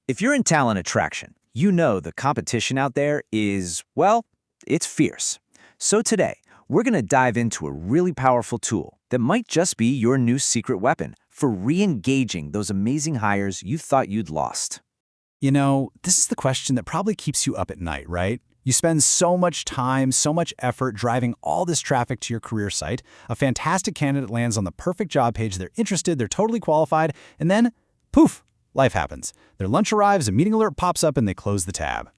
If you're in talent attraction, you know the competition out there is, well, it's fierce. So today, we're going to dive into a really powerful tool that might just be your new secret weapon for re-engaging those amazing hires you thought you'd lost. This is the question that probably keeps you up at night, right? You spend so much time, so much effort driving all this traffic to your career site. A fantastic candidate lands on the perfect job page. They're interested, they're totally qualified, and then, poof, life happens. Their lunch arrives, a meeting alert pops up, and they close the tab.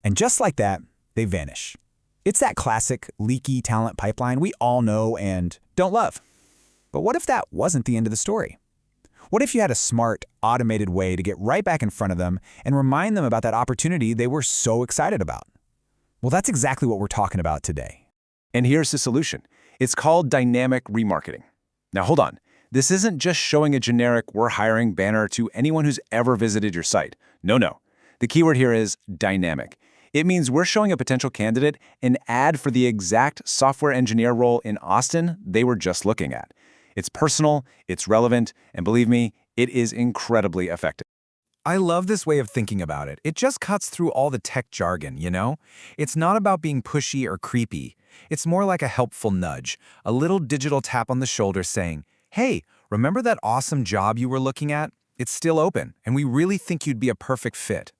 And just like that, they vanish. It's that classic leaky talent pipeline we all know and don't love. But what if that wasn't the end of the story? What if you had a smart, automated way to get right back in front of them and remind them about that opportunity they were so excited about? Well, that's exactly what we're talking about today. And here's the solution. It's called Dynamic Remarketing. Now hold on. This isn't just showing a generic "we're hiring" banner to anyone who's ever visited your site. No. The keyword here is dynamic. It means we're showing a potential candidate an ad for the exact software engineer role in Austin they were just looking at. It's personal, it's relevant, and believe me, it is incredibly effective. I love this way of thinking about it. It just cuts through all the tech jargon, you know? It's not about being pushy or creepy. It's more like a helpful nudge, a little digital tap on the shoulder saying, "Hey, remember that awesome job you were looking at? It's still open, and we really think you'd be a perfect fit."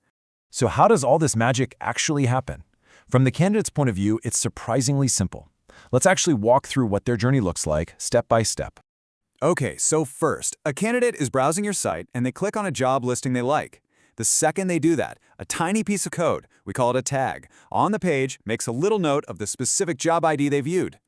So how does all this magic actually happen? From the candidate's point of view, it's surprisingly simple. Let's actually walk through what their journey looks like, step by step. Okay, so first, a candidate is browsing your site and they click on a job listing they like. The second they do that, a tiny piece of code, we call it a tag, on the page makes a little note of the specific job ID they viewed.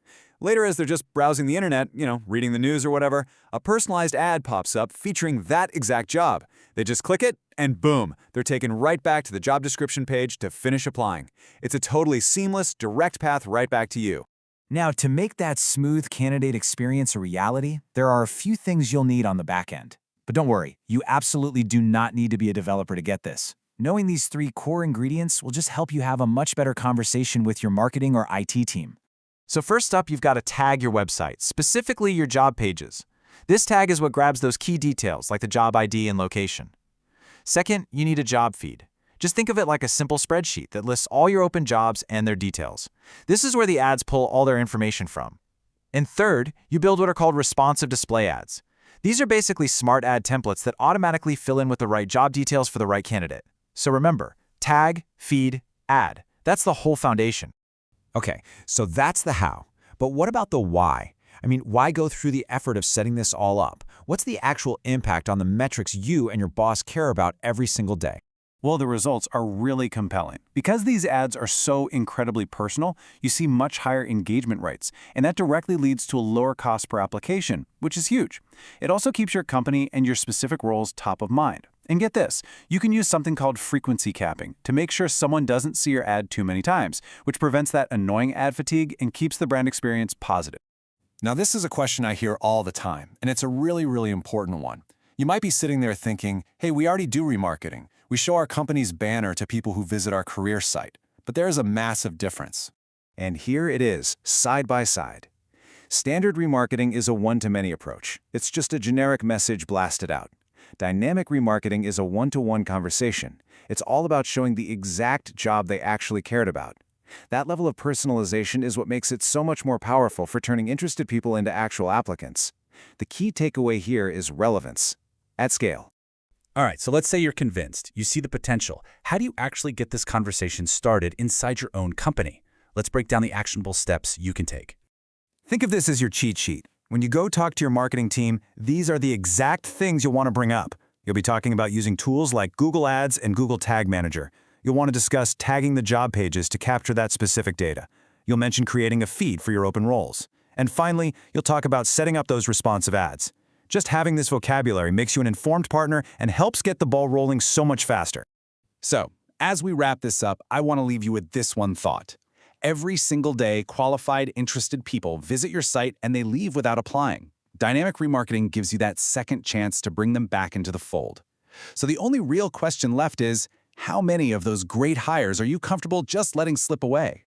Later, as they're just browsing the internet, reading the news or whatever, a personalized ad pops up featuring that exact job. They just click it, and boom, they're taken right back to the job description page to finish applying. It's a totally seamless, direct path right back to you. Now, to make that smooth candidate experience a reality, there are a few things you'll need on the back end. But don't worry, you absolutely do not need to be a developer to get this. Knowing these 3 core ingredients will just help you have a much better conversation with your marketing or IT team. So first up, you've got to tag your website, specifically your job pages. This tag is what grabs those key details like the job ID and location. Second, you need a job feed. Just think of it like a simple spreadsheet that lists all your open jobs and their details. This is where the ads pull all their information from. And third, you build what are called responsive display ads. These are basically smart ad templates that automatically fill in with the right job details for the right candidate. So remember, tag, feed, ad. That's the whole foundation. Okay, so that's the how. But what about the why? Why go through the effort of setting this all up? What's the actual impact on the metrics you and your boss care about every single day? Well, the results are really compelling. Because these ads are so incredibly personal, you see much higher engagement rates, and that directly leads to a lower cost per application, which is huge. It also keeps your company and your specific roles top of mind. And get this, you can use something called frequency capping to make sure someone doesn't see your ad too many times, which prevents that annoying ad fatigue and keeps the brand experience positive. Now, this is a question I hear all the time, and it's a really, really important one. You might be sitting there thinking, hey, we already do remarketing. We show our company's banner to people who visit our career site. But there is a massive difference. And here it is, side by side. Standard remarketing is a one-to-many approach. It's just a generic message blasted out. Dynamic remarketing is a one-to-one conversation. It's all about showing the exact job they actually cared about. That level of personalization is what makes it so much more powerful for turning interested people into actual applicants. The key takeaway here is relevance at scale. All right, so let's say you're convinced. You see the potential. How do you actually get this conversation started inside your own company? Let's break down the actionable steps you can take. Think of this as your cheat sheet. When you go talk to your marketing team, these are the exact things you'll want to bring up. You'll be talking about using tools like Google Ads and Google Tag Manager. You'll want to discuss tagging the job pages to capture that specific data. You'll mention creating a feed for your open roles. And finally, you'll talk about setting up those responsive ads. Just having this vocabulary makes you an informed partner and helps get the ball rolling so much faster. So, as we wrap this up, I want to leave you with this one thought. Every single day, qualified, interested people visit your site and they leave without applying. Dynamic remarketing gives you that second chance to bring them back into the fold. So the only real question left is, how many of those great hires are you comfortable just letting slip away?